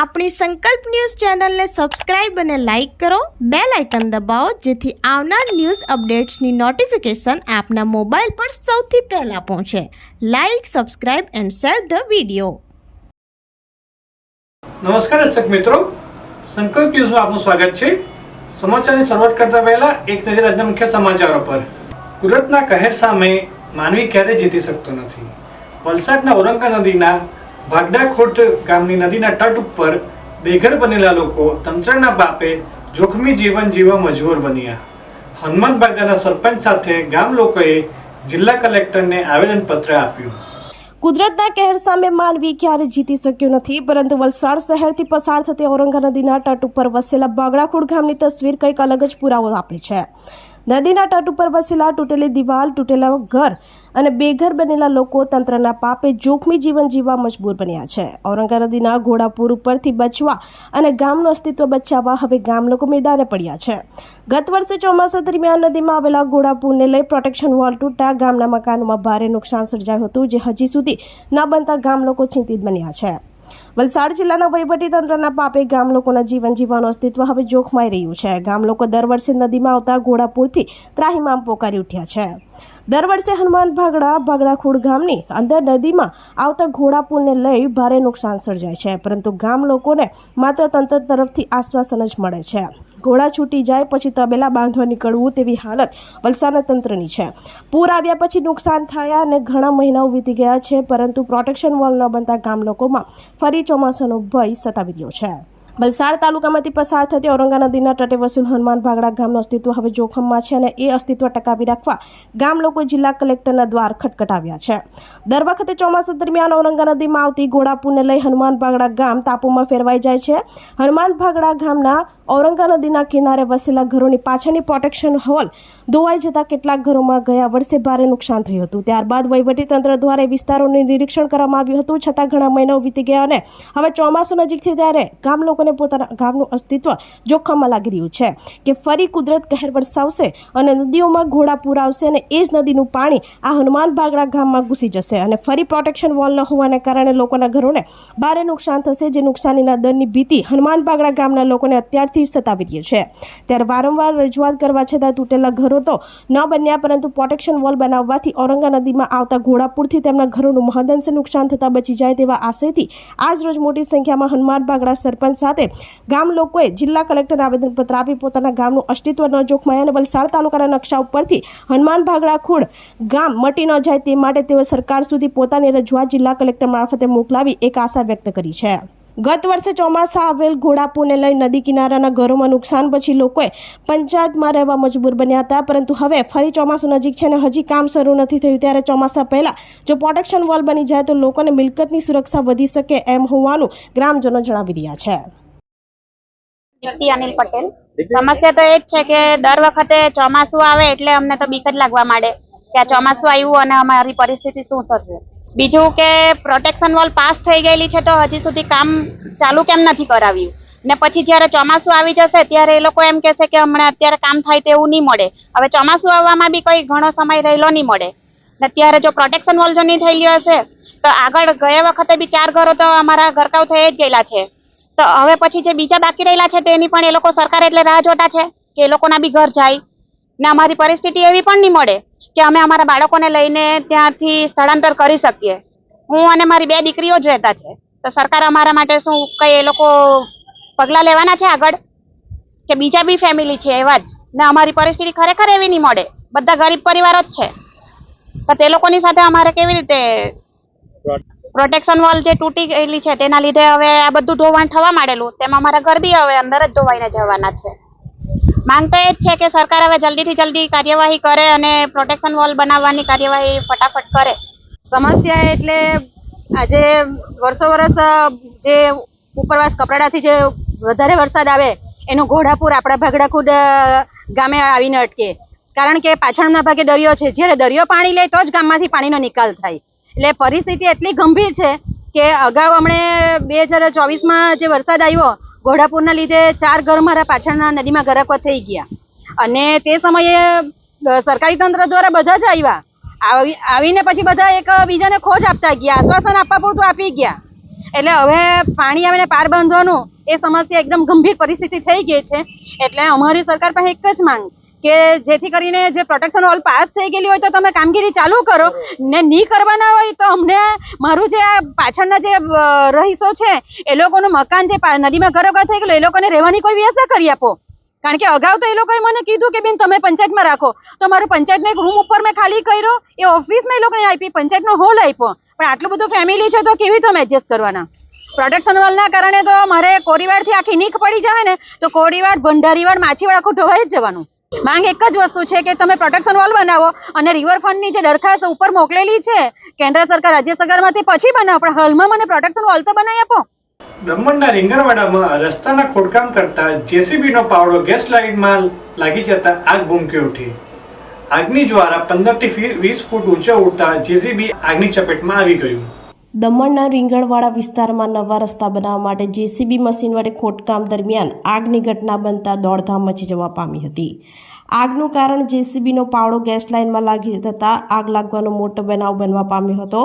આપણી સંકલ્પ ન્યૂઝ ચેનલને સબસ્ક્રાઇબ અને લાઇક કરો, બેલ આઇકન દબાવો જેથી આવનાર ન્યૂઝ અપડેટ્સની નોટિફિકેશન આપના મોબાઈલ પર સૌથી પહેલા પહોંચે. Like, subscribe and share the video. નમસ્કાર દર્શક મિત્રો, સંકલ્પ ન્યૂઝમાં આપનું સ્વાગત છે. સમાચારની શરૂઆત કરતા પહેલા એક નજર આજના મુખ્ય સમાચારો પર. કુદરતના કહેર સામે માનવી ક્યારેય જીતી શકતો નથી. વલસાડના ઔરંગા નદીના ભાગડાખોટ ગામની નદીના તટ ઉપર બેઘર બનેલા લોકો તંત્રના પાપે જોખમી જીવન જીવવા મજબૂર બન્યા. હનુમાન ભાગડાના સરપંચ સાથે ગામ લોકોએ જિલ્લા કલેક્ટરને આવેદનપત્ર આપ્યું. કુદરતના કહેર સામે માનવી ક્યારે જીતી શક્યો નથી, પરંતુ વલસાડ શહેરથી પસાર થતી ઔરંગા નદીના તટ ઉપર વસેલા ભાગડાખોટ ગામની તસવીર કંઈક અલગ જ પુરાવો આપે છે. નદીના તટ ઉપર વસેલા તૂટેલી દિવાલ, તૂટેલા ઘર અને બેઘર બનેલા લોકો તંત્રના પાપે જોખમી જીવન જીવવા મજબૂર બન્યા છે. ઔરંગા નદીના ઘોડાપુર ઉપરથી બચવા અને ગામનું અસ્તિત્વ બચાવવા હવે ગામ લોકો મેદાને પડ્યા છે. ગત વર્ષે ચોમાસા દરમિયાન નદીમાં આવેલા ઘોડાપુરને લઈ પ્રોટેક્શન વોલ તૂટતા ગામના મકાનોમાં ભારે નુકસાન સર્જાયું હતું, જે હજી સુધી ન બનતા ગામ લોકો ચિંતિત બન્યા છે. વલસાડ જિલ્લાના વહીવટીતંત્રના પાપે ગામ લોકોના જીવન જીવવાનું અસ્તિત્વ હવે જોખમાઈ રહ્યું છે. ગામ લોકો દર વર્ષે નદીમાં આવતા ઘોડાપુરથી ત્રાહિમામ પોકારી ઉઠ્યા છે. દર વર્ષે હનુમાન ભાગડાખોડ ગામની અંદર નદીમાં આવતા ઘોડાપુરને લઈ ભારે નુકસાન સર્જાય છે, પરંતુ ગામ લોકોને માત્ર તંત્ર તરફથી આશ્વાસન જ મળે છે. ઘોડા છૂટી જાય પછી તબેલા બાંધવા નીકળવું તેવી હાલત વલસાડના તંત્રની છે. પૂર આવ્યા પછી નુકસાન થયા અને ઘણા મહિનાઓ વીતી ગયા છે, પરંતુ પ્રોટેક્શન વોલ ન બનતા ગામ લોકોમાં ફરી ચોમાસાનો ભય સતાવી રહ્યો છે. વલસાડ તાલુકામાંથી પસાર થતી ઔરંગા નદીના તટે વસેલ હનુમાન ભાગડા ગામનું અસ્તિત્વ હવે જોખમમાં છે અને એ અસ્તિત્વ ટકાવી રાખવા ગામ લોકો જિલ્લા કલેક્ટરના દ્વાર ખટખટાવ્યા છે. દર વખતે ચોમાસા દરમિયાન ઔરંગા નદીમાં આવતી ઘોડાપુરને લઈ હનુમાન ભાગડા ગામ તાપુમાં ફેરવાઈ જાય છે. હનુમાન ભાગડા ગામના ઔરંગા નદીના કિનારે વસેલા ઘરોની પાછળની પ્રોટેક્શન વોલ ધોવાઈ જતા કેટલાક ઘરોમાં ગયા વર્ષે ભારે નુકસાન થયું હતું. ત્યારબાદ વહીવટીતંત્ર દ્વારા વિસ્તારોનું નિરીક્ષણ કરવામાં આવ્યું હતું, છતાં ઘણા મહિનાઓ વીતી ગયા અને હવે ચોમાસું નજીક છે ત્યારે ગામ લોકોને પોતાના ગામનું અસ્તિત્વ જોખમમાં લાગી રહ્યું છે કે ફરી કુદરત કહેર વરસાવશે અને નદીઓમાં ઘોડાપૂર આવશે અને એ જ નદીનું પાણી આ હનુમાન ભાગડા ગામમાં ઘૂસી જશે અને ફરી પ્રોટેક્શન વોલ ન હોવાને કારણે લોકોના ઘરોને ભારે નુકસાન થશે, જે નુકસાનીના દરની ભીતિ હનુમાન ભાગડા ગામના લોકોને અત્યારથી સતાવી રહી છે. ત્યારે વારંવાર રજૂઆત કરવા છતાં તૂટેલા ઘરો તો ન બન્યા, પરંતુ પ્રોટેક્શન વોલ બનાવવાથી ઔરંગા નદીમાં આવતા ઘોડાપુરથી તેમના ઘરોનું મહદઅંશે નુકસાન થતા બચી જાય તેવા આશયથી આજ રોજ મોટી સંખ્યામાં હનુમાન ભાગડા સરપંચ સાથે ગામ લોકોએ જિલ્લા કલેક્ટરને આવેદનપત્ર આપી પોતાના ગામનું અસ્તિત્વ ન જોખમાય અને વલસાડ તાલુકાના નકશા ઉપરથી હનુમાન ભાગડાખોડ ગામ મટી ન જાય તે માટે તેઓ સરકાર સુધી પોતાની રજૂઆત જિલ્લા કલેક્ટર મારફતે મોકલાવી એક આશા વ્યક્ત કરી છે. ગત વર્ષે ચોમાસા આવેલ ઘોડાપુરને લઈ નદી કિનારાના ઘરોમાં નુકસાન પછી લોકોએ પંચાયતમાં રહેવા મજબૂર બન્યા હતા, પરંતુ હવે ફરી ચોમાસું નજીક છે અને હજી કામ શરૂ નથી થયું. ત્યારે ચોમાસા પહેલા જો પ્રોટેક્શન વોલ બની જાય તો લોકોને મિલકતની સુરક્ષા વધી શકે એમ હોવાનું ગ્રામજનો જણાવી રહ્યા છે. અનિલ પટેલ. સમસ્યા તો એ જ છે કે દર વખતે ચોમાસું આવે એટલે અમને તો બીક જ લાગવા માંડે કે આ ચોમાસું આવ્યું અને અમારી પરિસ્થિતિ શું થશે. બીજું કે પ્રોટેક્શન વોલ પાસ થઈ ગયેલી છે તો હજી સુધી કામ ચાલુ કેમ નથી કરાવ્યું, ને પછી જ્યારે ચોમાસું આવી જશે ત્યારે એ લોકો એમ કહેશે કે હમણાં અત્યારે કામ થાય તેવું નહીં મળે. હવે ચોમાસું આવવામાં બી કોઈ ઘણો સમય રહેલો નહીં મળે ને ત્યારે જો પ્રોટેક્શન વોલ જો નહીં થયેલી હશે તો આગળ ગયા વખતે બી 4 ઘરો તો અમારા ગરકાવ થઈ જ ગયેલા છે. તો હવે પછી જે બીજા બાકી રહેલા છે તેની પણ એ લોકો સરકાર એટલે રાહ જોતા છે કે એ લોકોના બી ઘર જાય ને અમારી પરિસ્થિતિ એવી પણ નહીં મળે કે અમે અમારા બાળકોને લઈને ત્યાંથી સ્થળાંતર કરી શકીએ. હું અને મારી 2 દીકરીઓ જ રહેતા છે, તો સરકાર અમારા માટે શું કઈ એ લોકો પગલાં લેવાના છે આગળ કે બીજા બી ફેમિલી છે એવા જ ને અમારી પરિસ્થિતિ ખરેખર એવી નહીં મળે. બધા ગરીબ પરિવારો જ છે, તો તે લોકોની સાથે અમારે કેવી રીતે પ્રોટેક્શન વોલ જે તૂટી ગયેલી છે તેના લીધે હવે આ બધું ધોવાણ થવા માંડેલું, તેમાં અમારા ઘર બી હવે અંદર જ ધોવાઈને જવાના છે. માંગ તો એ જ છે કે સરકાર હવે જલ્દીથી જલ્દી કાર્યવાહી કરે અને પ્રોટેક્શન વોલ બનાવવાની કાર્યવાહી ફટાફટ કરે. સમસ્યા એટલે આજે વર્ષ જે ઉપરવાસ કપરાડાથી જે વધારે વરસાદ આવે એનું ઘોડાપુર આપણા ભાગડાખોડ ગામે આવીને અટકે, કારણ કે પાછળના ભાગે દરિયો છે. જ્યારે દરિયો પાણી લે તો જ ગામમાંથી પાણીનો નિકાલ થાય. એટલે પરિસ્થિતિ એટલી ગંભીર છે કે અગાઉ હમણે 2024માં જે વરસાદ આવ્યો ઘોડાપુરના લીધે 4 ઘર મારા પાછળના નદીમાં ગરકાવ થઈ ગયા અને તે સમયે સરકારી તંત્ર દ્વારા બધા જ આવીને પછી બધા એક બીજાને ખોજ આપતા ગયા, આશ્વાસન આપવા પૂરતું આપી ગયા એટલે હવે પાણી આવીને પાર બાંધવાનું એ સમસ્યા એકદમ ગંભીર પરિસ્થિતિ થઈ ગઈ છે. એટલે અમારી સરકાર પાસે એક જ માંગ કે જેથી કરીને જે પ્રોટેક્શન વોલ પાસ થઈ ગયેલી હોય તો તમે કામગીરી ચાલુ કરો ને નહીં કરવાના હોય તો અમને મારું જે આ પાછળના જે રહીશો છે એ લોકોનું મકાન જે નદીમાં ઘરોઘર થઈ ગયેલું એ લોકોને રહેવાની કોઈ વ્યવસ્થા કરી આપો. કારણ કે અગાઉ તો એ લોકોએ મને કીધું કે બેન તમે પંચાયતમાં રાખો, તો મારું પંચાયતનો એક રૂમ ઉપર મેં ખાલી કર્યો, એ ઓફિસમાં એ લોકોને આપી, પંચાયતનો હોલ આપ્યો, પણ આટલું બધું ફેમિલી છે તો કેવી રીતે અમે એડજસ્ટ કરવાના? પ્રોટેક્શન વોલના કારણે તો મારે કોરીવાડથી આખી નીક પડી જાય ને તો કોરીવાડ, ભંડારીવાડ, માછીવાડ આખું ઢોવાઈ જ જવાનું. માંગ એક જ વસ્તુ છે કે તમે પ્રોટેક્શન વોલ બનાવો અને રિવરફ્રન્ટની જે દરખાસ્ત ઉપર મોકલેલી છે કેન્દ્ર સરકાર, રાજ્ય સરકારમાંથી પછી બનાવો, પણ હાલમાં મને પ્રોટેક્શન વોલ તો બનાવી આપો. દમણના રીંગણવાડામાં રસ્તાના ખોદકામ કરતા જેસીબીનો પાવડો ગેસ લાઇનમાં લાગી જતા આગ ભૂમકી ઉઠી. આગની જ્વાળા 15 થી 20 ફૂટ ઊંચે ઉડતા જેસીબી આગની ચપેટમાં આવી ગયું. દમણના રીંગણવાડા વિસ્તારમાં નવા રસ્તા બનાવવા માટે જેસીબી મશીન વડે ખોદકામ દરમિયાન આગની ઘટના બનતા દોડધામ મચી જવા પામી હતી. આગનું કારણ જેસીબીનો પાવડો ગેસ લાઇનમાં લાગી જતાં આગ લાગવાનો મોટો બનાવ બનવા પામ્યો હતો.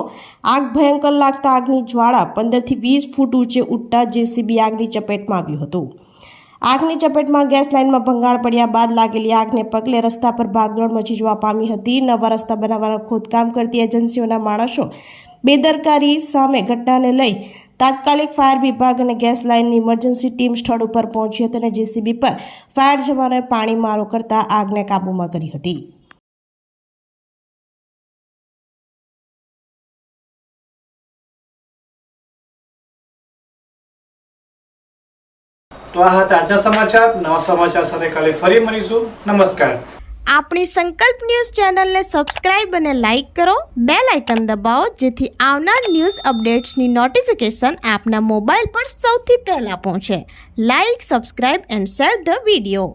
આગ ભયંકર લાગતા આગની જ્વાળા 15 થી 20 ફૂટ ઊંચે ઉડતા જેસીબી આગની ચપેટમાં આવ્યું હતું. આગની ચપેટમાં ગેસ લાઇનમાં ભંગાણ પડ્યા બાદ લાગેલી આગને પગલે રસ્તા પર ભાગદોડ મચી જવા પામી હતી. નવા રસ્તા બનાવવાના ખોદકામ કરતી એજન્સીઓના માણસો બેદરકારી સામે ઘટનાને લઈ તાત્કાલિક ફાયર વિભાગ અને ગેસ લાઇનની ઇમરજન્સી ટીમ સ્થળ ઉપર પહોંચી હતી અને જેસીબી પર ફાયર જવાનોએ પાણી મારો કરતા આગને કાબૂમાં કરી હતી. તો આ હતા આજના સમાચાર. નવા સમાચાર સાથે કાલે ફરી મળીશું. નમસ્કાર. આપણી સંકલ્પ ન્યૂઝ ચેનલને સબસ્ક્રાઇબ અને લાઇક કરો, બેલ આઇકન દબાવો જેથી આવનાર ન્યૂઝ અપડેટ્સની નોટિફિકેશન આપના મોબાઈલ પર સૌથી પહેલા પહોંચે. Like, subscribe and share the video.